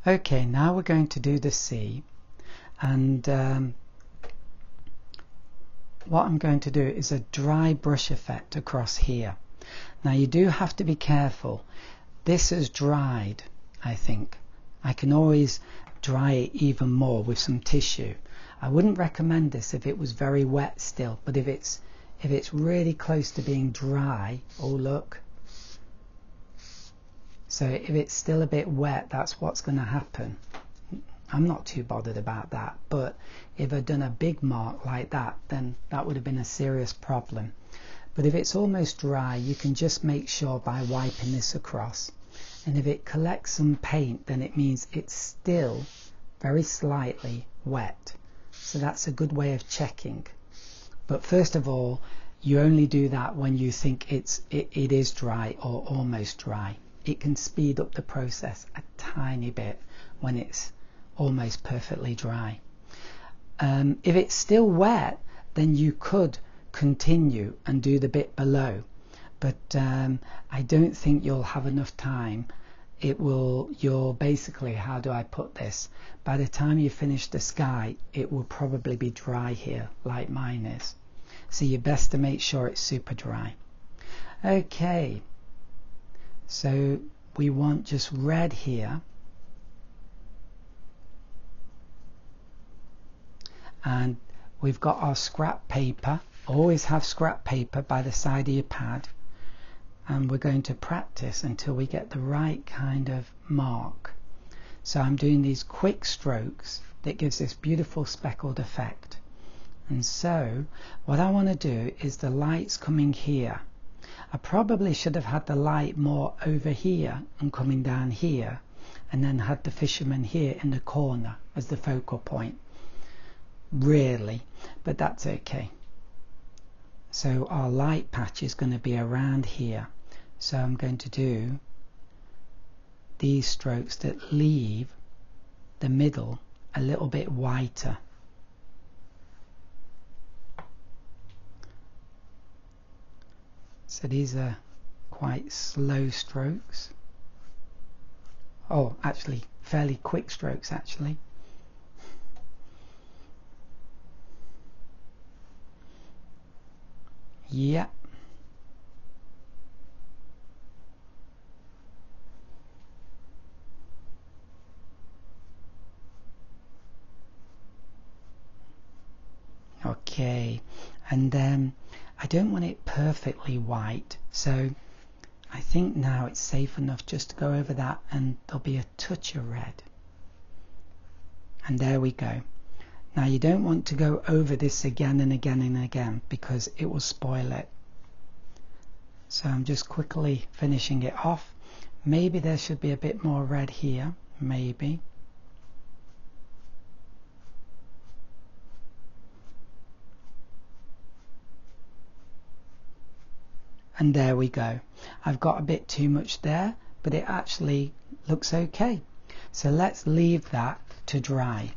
Okay, now we're going to do the sea, and what I'm going to do is a dry brush effect across here. Now you do have to be careful. This has dried, I think. I can always dry it even more with some tissue. I wouldn't recommend this if it was very wet still, but if it's really close to being dry, oh look. So if it's still a bit wet, that's what's going to happen. I'm not too bothered about that, but if I'd done a big mark like that, then that would have been a serious problem. But if it's almost dry, you can just make sure by wiping this across. And if it collects some paint, then it means it's still very slightly wet. So that's a good way of checking. But first of all, you only do that when you think it is dry or almost dry. It can speed up the process a tiny bit when it's almost perfectly dry. If it's still wet, then you could continue and do the bit below, but I don't think you'll have enough time. You'll basically, how do I put this, by the time you finish the sky, it will probably be dry here like mine is, so you're best to make sure it's super dry. Okay, so we want just red here, and we've got our scrap paper. Always have scrap paper by the side of your pad, and we're going to practice until we get the right kind of mark. So I'm doing these quick strokes that gives this beautiful speckled effect. And so what I want to do is the light's coming here. I probably should have had the light more over here and coming down here, and then had the fisherman here in the corner as the focal point, really, but that's okay. So our light patch is going to be around here. So I'm going to do these strokes that leave the middle a little bit whiter. So these are quite slow strokes. Oh, actually fairly quick strokes actually. Yeah. Okay, and I don't want it perfectly white, so I think now it's safe enough just to go over that, and there'll be a touch of red. And there we go. Now you don't want to go over this again and again and again, because it will spoil it. So I'm just quickly finishing it off. Maybe there should be a bit more red here, maybe. And there we go. I've got a bit too much there, but it actually looks okay. So let's leave that to dry.